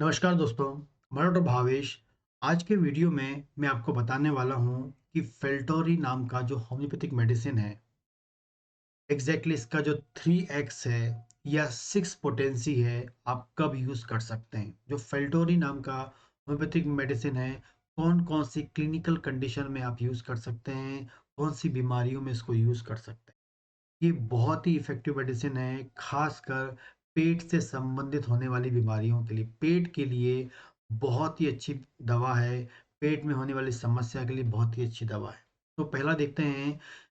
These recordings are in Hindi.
नमस्कार दोस्तों, मैं डॉक्टर भावेश। आज के वीडियो में मैं आपको बताने वाला हूँ कि फेल्टोरी नाम का जो होम्योपैथिक मेडिसिन है, एग्जैक्टली इसका जो 3x है या 6 पोटेंसी है, आप कब यूज़ कर सकते हैं। जो फेल्टोरी नाम का होम्योपैथिक मेडिसिन है, कौन कौन सी क्लिनिकल कंडीशन में आप यूज़ कर सकते हैं, कौन सी बीमारियों में इसको यूज़ कर सकते हैं। ये बहुत ही इफ़ेक्टिव मेडिसिन है, ख़ासकर पेट से संबंधित होने वाली बीमारियों के लिए। पेट के लिए बहुत ही अच्छी दवा है, पेट में होने वाली समस्या के लिए बहुत ही अच्छी दवा है। तो पहला देखते हैं,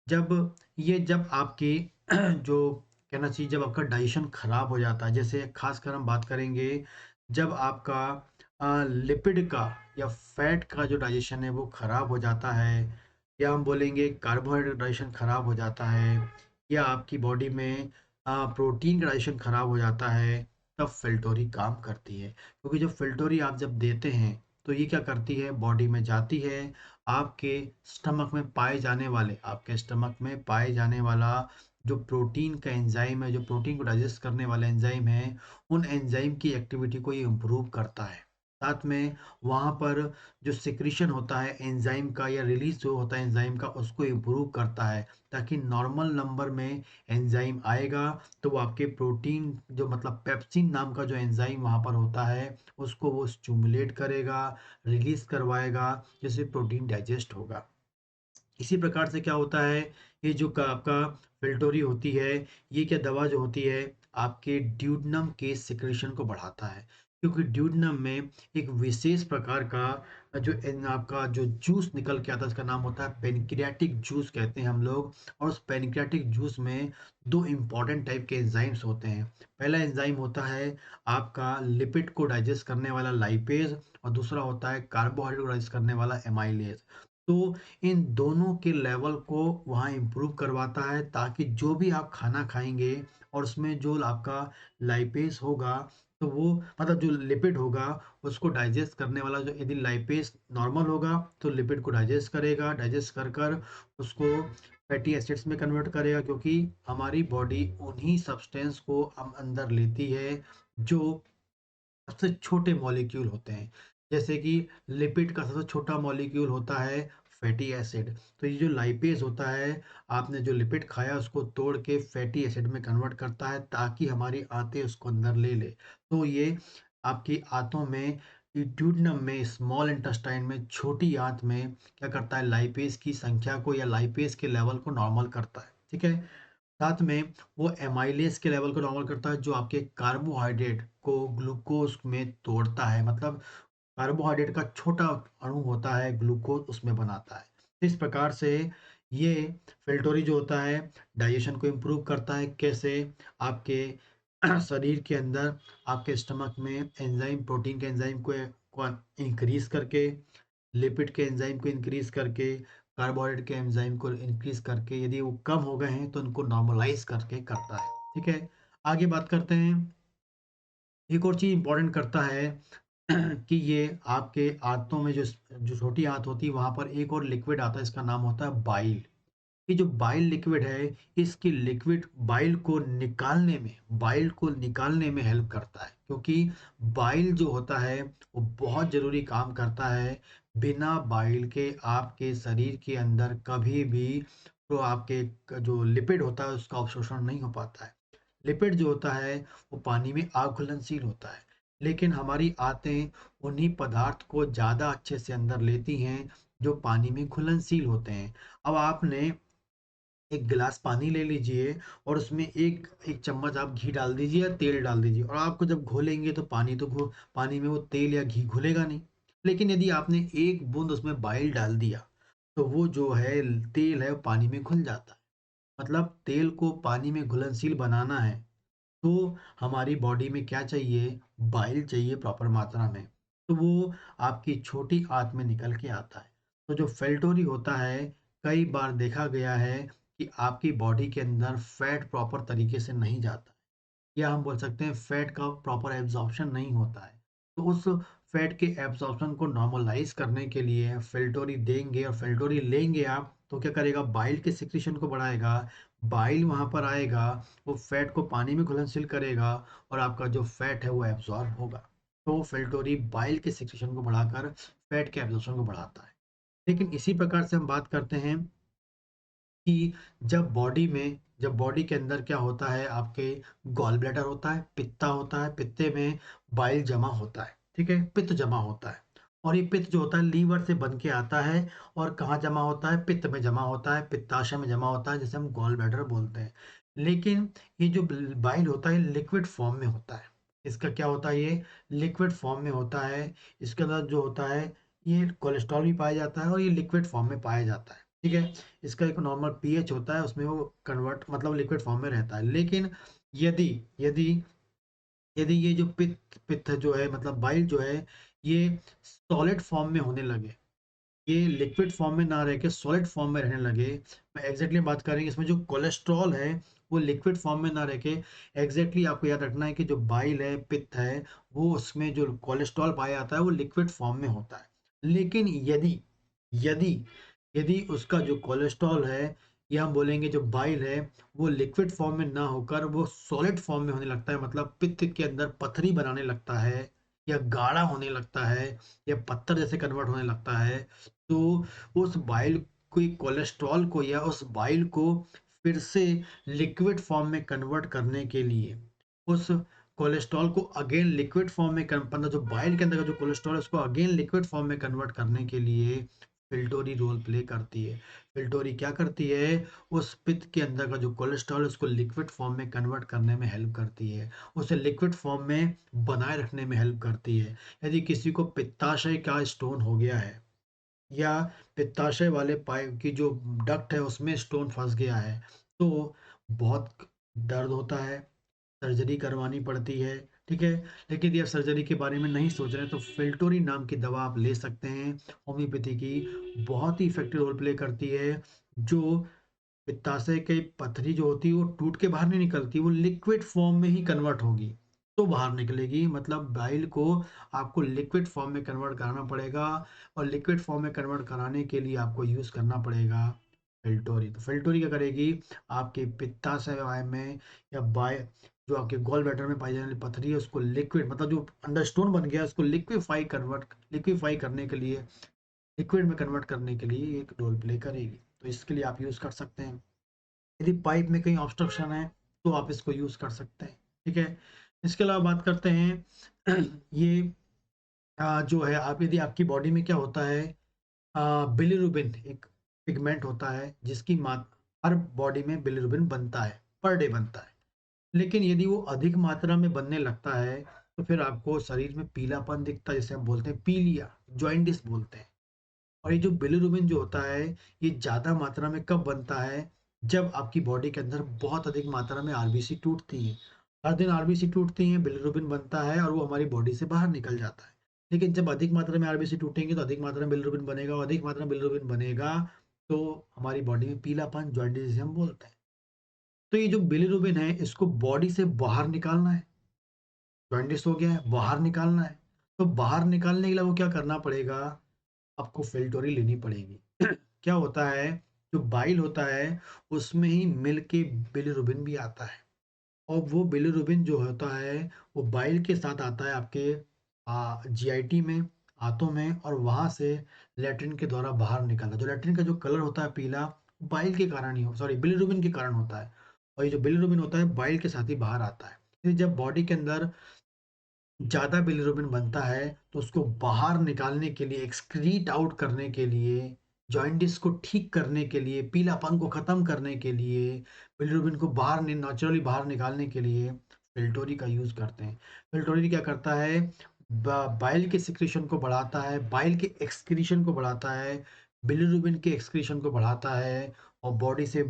जब आपकी जो कहना चाहिए, जब आपका डाइजेशन ख़राब हो जाता है, जैसे ख़ासकर हम बात करेंगे, जब आपका लिपिड का या फैट का जो डाइजेशन है वो ख़राब हो जाता है, या हम बोलेंगे कार्बोहाइड्रेट डाइजेशन ख़राब हो जाता है, या आपकी बॉडी में प्रोटीन का डाइजेशन खराब हो जाता है, तब फिल्टोरी काम करती है। क्योंकि जो फिल्टोरी आप जब देते हैं, तो ये क्या करती है, बॉडी में जाती है, आपके आपके स्टमक में पाए जाने वाला जो प्रोटीन का एंजाइम है, जो प्रोटीन को डाइजेस्ट करने वाला एंजाइम है, उन एंजाइम की एक्टिविटी को ये इम्प्रूव करता है। साथ में वहाँ पर जो सिक्रीशन होता है एंजाइम का, या रिलीज जो होता है एंजाइम का, उसको इम्प्रूव करता है, ताकि नॉर्मल नंबर में एंजाइम आएगा, तो वो आपके प्रोटीन जो मतलब पेप्सिन नाम का जो एंजाइम वहाँ पर होता है, उसको वो स्टिमुलेट करेगा, रिलीज करवाएगा, जिससे प्रोटीन डाइजेस्ट होगा। इसी प्रकार से क्या होता है, ये जो आपका फिल्टोरी होती है, ये क्या दवा जो होती है, आपके ड्यूडेनम के सिक्रेशन को बढ़ाता है। क्योंकि ड्यूडेनम में एक विशेष प्रकार का आपका जो जूस निकल के आता है, उसका नाम होता है पेनक्रियाटिक जूस कहते हैं हम लोग। और उस पेनक्रियाटिक जूस में दो इंपॉर्टेंट टाइप के एंजाइम्स होते हैं। पहला एंजाइम होता है आपका लिपिड को डाइजेस्ट करने वाला लाइपेज, और दूसरा होता है कार्बोहाइड्रेट को डाइजेस्ट करने वाला एमाइलेज। तो इन दोनों के लेवल को वहाँ इम्प्रूव करवाता है, ताकि जो भी आप खाना खाएँगे और उसमें जो आपका लाइपेज़ होगा, तो वो मतलब जो लिपिड होगा, उसको डाइजेस्ट करने वाला, जो यदि लाइपेज़ नॉर्मल होगा, तो लिपिड को डाइजेस्ट करेगा, डाइजेस्ट कर कर उसको फैटी एसिड्स में कन्वर्ट करेगा, क्योंकि हमारी बॉडी उन्हीं सब्सटेंस को हम अंदर लेती है, जो सबसे छोटे मॉलिक्यूल होते हैं। जैसे कि लिपिड का सबसे छोटा मॉलिक्यूल होता है फैटी एसिड। तो ये जो लाइपेज होता है, आपने जो लिपिड खाया उसको तोड़ के फैटी एसिड में कन्वर्ट करता है, ताकि हमारी आंतें उसको अंदर ले ले। तो ये आपकी आंतों में, ड्यूडेनम में, स्मॉल इंटेस्टाइन में, छोटी आंत में क्या करता है, लाइपेज की संख्या को या लाइपेज के लेवल को नॉर्मल करता है। ठीक है। साथ में वो एमाइलेज के लेवल को नॉर्मल करता है, जो आपके कार्बोहाइड्रेट को ग्लूकोज में तोड़ता है। मतलब कार्बोहाइड्रेट का छोटा अणु होता है, ग्लूकोज उसमें बनाता है। इस प्रकार से ये फिल्टोरी जो होता है, डाइजेशन को इम्प्रूव करता है। कैसे? आपके शरीर के अंदर, आपके स्टमक में एंजाइम, प्रोटीन के एंजाइम को इंक्रीज करके, लिपिड के एंजाइम को इंक्रीज करके, कार्बोहाइड्रेट के एंजाइम को इंक्रीज करके, यदि वो कम हो गए हैं तो उनको नॉर्मलाइज करके करता है। ठीक है। आगे बात करते हैं। एक और चीज इंपॉर्टेंट करता है कि ये आपके आंतों में, जो जो छोटी आंत होती है, वहां पर एक और लिक्विड आता है, इसका नाम होता है बाइल। ये जो बाइल लिक्विड है, इसकी लिक्विड बाइल को निकालने में हेल्प करता है। क्योंकि बाइल जो होता है, वो बहुत ज़रूरी काम करता है। बिना बाइल के आपके शरीर के अंदर कभी भी तो आपके जो लिपिड होता है उसका अवशोषण नहीं हो पाता है। लिपिड जो होता है, वो पानी में अघुलनशील होता है। लेकिन हमारी आंतें उन्हीं पदार्थ को ज़्यादा अच्छे से अंदर लेती हैं, जो पानी में घुलनशील होते हैं। अब आपने एक गिलास पानी ले लीजिए, और उसमें एक एक चम्मच आप घी डाल दीजिए या तेल डाल दीजिए, और आपको जब घोलेंगे तो पानी में वो तेल या घी घुलेगा नहीं। लेकिन यदि आपने एक बूंद उसमें बाइल डाल दिया, तो वो जो है तेल है, वो पानी में घुल जाता है। मतलब तेल को पानी में घुलनशील बनाना है, तो हमारी बॉडी में क्या चाहिए, बाइल चाहिए प्रॉपर मात्रा में। तो वो आपकी छोटी आंत में निकल के आता है। तो जो फेल्टोरी होता है, कई बार देखा गया है कि आपकी बॉडी के अंदर फैट प्रॉपर तरीके से नहीं जाता, या हम बोल सकते हैं फैट का प्रॉपर एब्जॉर्प्शन नहीं होता है। तो उस फैट के एब्जॉर्प्शन को नॉर्मलाइज करने के लिए फिल्टोरी देंगे और फिल्टोरी लेंगे आप, तो क्या करेगा, बाइल के सिक्रीशन को बढ़ाएगा। बाइल वहाँ पर आएगा, वो फैट को पानी में घुलनशील करेगा, और आपका जो फैट है वो एब्जॉर्ब होगा। तो फिल्टोरी बाइल के सिक्रेशन को बढ़ाकर फैट के एब्जॉर्प्शन को बढ़ाता है। लेकिन इसी प्रकार से हम बात करते हैं कि जब बॉडी के अंदर क्या होता है, आपके गॉल ब्लैडर होता है, पित्ता होता है, पित्ते में बाइल जमा होता है, ठीक है? पित्त जमा होता है और ये पित्त जो होता है लीवर से बन के आता है और कहाँ जमा होता है? पित्त में जमा होता है, पित्ताशय में जमा होता है, जिसे हम गॉल ब्लैडर बोलते हैं। लेकिन ये जो बाइल होता है लिक्विड फॉर्म में होता है। इसका क्या होता है? ये लिक्विड फॉर्म में होता है। इसके अंदर जो होता है, ये कोलेस्ट्रॉल भी पाया जाता है और ये लिक्विड फॉर्म में पाया जाता है, ठीक है? इसका एक नॉर्मल पीएच होता है, उसमें वो कन्वर्ट मतलब लिक्विड फॉर्म में रहता है। लेकिन यदि यदि यदि ये जो पित्त पित्त जो है मतलब बाइल जो है, ये सॉलिड फॉर्म में होने लगे, ये लिक्विड फॉर्म में ना रह के सॉलिड फॉर्म में रहने लगे। मैं एग्जैक्टली बात करेंगे इसमें जो कोलेस्ट्रॉल है वो लिक्विड फॉर्म में ना रह के, एग्जैक्टली आपको याद रखना है कि जो बाइल है, पित्त है, वो उसमें जो कोलेस्ट्रॉल पाया जाता है वो लिक्विड फॉर्म में होता है। लेकिन यदि यदि यदि उसका जो कोलेस्ट्रॉल है या हम बोलेंगे जो बाइल है, वो लिक्विड फॉर्म में ना होकर वो सॉलिड फॉर्म में होने लगता है, मतलब पित्त के अंदर पथरी बनाने लगता है या गाढ़ा होने लगता है या पत्थर जैसे कन्वर्ट होने लगता है, तो उस बाइल कोई कोलेस्ट्रॉल को या उस बाइल को फिर से लिक्विड फॉर्म में कन्वर्ट करने के लिए, उस कोलेस्ट्रॉल को अगेन लिक्विड फॉर्म में मतलब जो बाइल के अंदर का जो कोलेस्ट्रॉल है उसको अगेन लिक्विड फॉर्म में कन्वर्ट करने के लिए फिल्टोरी रोल प्ले करती है। फिल्टोरी क्या करती है? उस पित्त के अंदर का जो कोलेस्ट्रॉल है उसको लिक्विड फॉर्म में कन्वर्ट करने में हेल्प करती है, उसे लिक्विड फॉर्म में बनाए रखने में हेल्प करती है। यदि किसी को पित्ताशय का स्टोन हो गया है या पित्ताशय वाले पाइप की जो डक्ट है उसमें स्टोन फँस गया है, तो बहुत दर्द होता है, सर्जरी करवानी पड़ती है, ठीक है? लेकिन यदि आप सर्जरी के बारे में नहीं सोच रहे हैं तो फिल्टोरी नाम की दवा आप ले सकते हैं, होम्योपैथी की, बहुत ही इफ़ेक्टिव रोल प्ले करती है, जो पित्ताशय की पथरी जो होती है वो टूट के बाहर नहीं निकलती, वो लिक्विड फॉर्म में ही कन्वर्ट होगी, तो बाहर निकलेगी। मतलब बाइल को आपको लिक्विड फॉर्म में कन्वर्ट कराना पड़ेगा और लिक्विड फॉर्म में कन्वर्ट कराने के लिए आपको यूज़ करना पड़ेगा फिल्टोरी। तो फिल्टोरी क्या करेगी? आपके पित्ताशय में या जो आपके गॉल ब्लैडर में पाई जाने वाली पथरी है उसको लिक्विड मतलब जो अंडर स्टोन बन गया है उसको लिक्विफाई करने के लिए, लिक्विड में कन्वर्ट करने के लिए एक रोल प्ले करेगी। तो इसके लिए आप यूज़ कर सकते हैं। यदि पाइप में कहीं ऑब्स्ट्रक्शन है तो आप इसको यूज़ कर सकते हैं, ठीक है? इसके अलावा बात करते हैं ये जो है आप यदि आपकी बॉडी में क्या होता है, बिलिरुबिन एक पिगमेंट होता है जिसकी हर बॉडी में बिलिरुबिन बनता है, पर डे बनता है। लेकिन यदि वो अधिक मात्रा में बनने लगता है तो फिर आपको शरीर में पीलापन दिखता है, जिसे हम बोलते हैं पीलिया, जॉन्डिस बोलते हैं। और ये जो बिलिरुबिन जो होता है, ये ज़्यादा मात्रा में कब बनता है? जब आपकी बॉडी के अंदर बहुत अधिक मात्रा में आरबीसी टूटती हैं। हर दिन आरबीसी टूटती हैं, बिलिरुबिन बनता है और वो हमारी बॉडी से बाहर निकल जाता है। लेकिन जब अधिक मात्रा में आरबीसी टूटेंगे तो अधिक मात्रा में बिलिरुबिन बनेगा और अधिक मात्रा में बिलिरुबिन बनेगा तो हमारी बॉडी में पीलापन, जॉन्डिस जिसे हम बोलते हैं। तो ये जो बिलिरुबिन है इसको बॉडी से बाहर निकालना है। जॉन्डिस हो गया है, बाहर निकालना है। तो बाहर निकालने के लिए वो क्या करना पड़ेगा? आपको फिल्टोरी लेनी पड़ेगी। क्या होता है, जो बाइल होता है उसमें ही मिल के बिलिरुबिन भी आता है और वो बिलिरुबिन जो होता है वो बाइल के साथ आता है आपके जीआईटी में, आंतों में, और वहां से लैट्रिन के द्वारा बाहर निकलता है। जो लैट्रिन का जो कलर होता है पीला, बाइल के कारण ही हो सॉरी बिलिरुबिन के कारण होता है और ये जो बिलिरुबिन होता है बाइल के साथ ही बाहर आता है। फिर जब बॉडी के अंदर ज़्यादा बिलिरुबिन बनता है तो उसको बाहर निकालने के लिए, एक्सक्रीट आउट करने के लिए, जॉन्डिस को ठीक करने के लिए, पीलापन को ख़त्म करने के लिए, बिलिरुबिन को नेचुरली बाहर निकालने के लिए फिल्टोरी का यूज़ करते हैं। फिल्टोरी क्या करता है? बाइल के सिक्रीशन को बढ़ाता है, बाइल के एक्सक्रीशन को बढ़ाता है, बिलिरुबिन के एक्सक्रीशन को बढ़ाता है और बॉडी से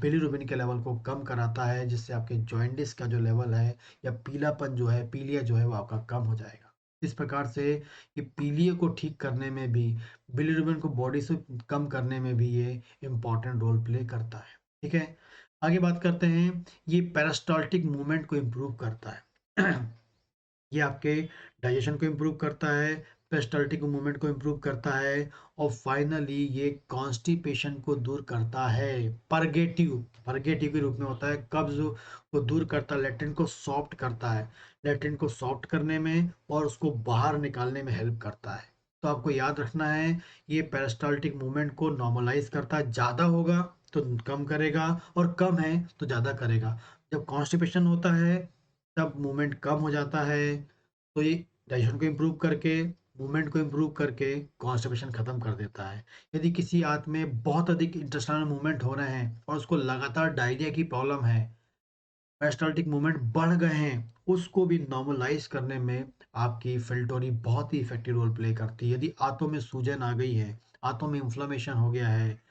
बिलिरुबिन के लेवल को कम कराता है, जिससे आपके जॉन्डिस का जो लेवल है या पीलापन जो है, पीलिया जो है वो आपका कम हो जाएगा। इस प्रकार से ये पीलिया को ठीक करने में भी, बिलिरुबिन को बॉडी से कम करने में भी ये इम्पोर्टेंट रोल प्ले करता है। ठीक है? आगे बात करते हैं, ये पेरिस्टाल्टिक मूवमेंट को इम्प्रूव करता है। ये आपके डाइजेशन को इम्प्रूव करता है, पेरिस्टाल्टिक मूवमेंट को इम्प्रूव करता है और फाइनली ये कॉन्स्टिपेशन को दूर करता है। परगेटिव परगेटिव के रूप में होता है, कब्ज को दूर करता है, लेट्रिन को सॉफ्ट करता है। लैट्रिन को सॉफ्ट करने में और उसको बाहर निकालने में हेल्प करता है। तो आपको याद रखना है, ये पेरिस्टाल्टिक मूवमेंट को नॉर्मलाइज़ करता है, ज़्यादा होगा तो कम करेगा और कम है तो ज़्यादा करेगा। जब कॉन्स्टिपेशन होता है, तब मूवमेंट कम हो जाता है, तो ये डाइजेशन को इम्प्रूव करके, मूवमेंट को इम्प्रूव करके कॉन्स्टिपेशन खत्म कर देता है। यदि किसी आदमी में बहुत अधिक इंटेस्टाइनल मूवमेंट हो रहे हैं और उसको लगातार डायरिया की प्रॉब्लम है, पेरिस्टाल्टिक मूवमेंट बढ़ गए हैं, उसको भी नॉर्मलाइज़ करने में आपकी फिल्टोरी बहुत ही इफ़ेक्टिव रोल प्ले करती है। यदि आंतों में सूजन आ गई है, आंतों में इन्फ्लेमेशन हो गया है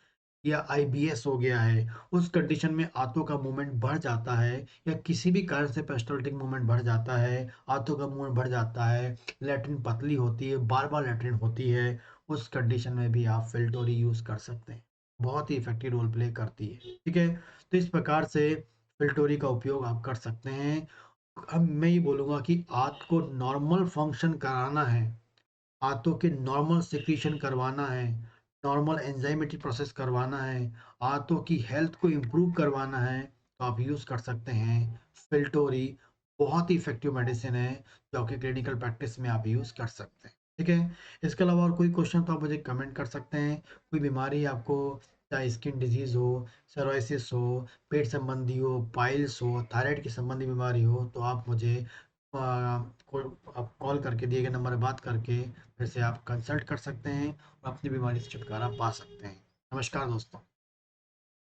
या आईबीएस हो गया है, उस कंडीशन में आंतों का मूवमेंट बढ़ जाता है या किसी भी कारण से पेरिस्टाल्टिक मूवमेंट बढ़ जाता है, आंतों का मूवमेंट बढ़ जाता है, लैट्रिन पतली होती है, बार-बार लैट्रिन होती है, उस कंडीशन में भी आप फिल्टोरी यूज़ कर सकते हैं। बहुत ही इफ़ेक्टिव रोल प्ले करती है, ठीक है? तो इस प्रकार से फिल्टोरी का उपयोग आप कर सकते हैं। अब मैं ये बोलूँगा कि आंत को नॉर्मल फंक्शन कराना है, आंतों के नॉर्मल सिक्रीशन करवाना है, नॉर्मल एंजाइमेटिक प्रोसेस करवाना है, आंतों की हेल्थ को इम्प्रूव करवाना है, तो आप यूज़ कर सकते हैं फिल्टोरी। बहुत ही इफ़ेक्टिव मेडिसिन है, जो आपकी क्लिनिकल प्रैक्टिस में आप यूज़ कर सकते हैं। ठीक है? इसके अलावा और कोई क्वेश्चन तो आप मुझे कमेंट कर सकते हैं। कोई बीमारी आपको, चाहे स्किन डिजीज़ हो, सोरायसिस हो, पेट संबंधी हो, पाइल्स हो, थायराइड की संबंधी बीमारी हो, तो आप मुझे अ, को आप कॉल करके दिए गए नंबर पे बात करके फिर से आप कंसल्ट कर सकते हैं और अपनी बीमारी से छुटकारा पा सकते हैं। नमस्कार दोस्तों।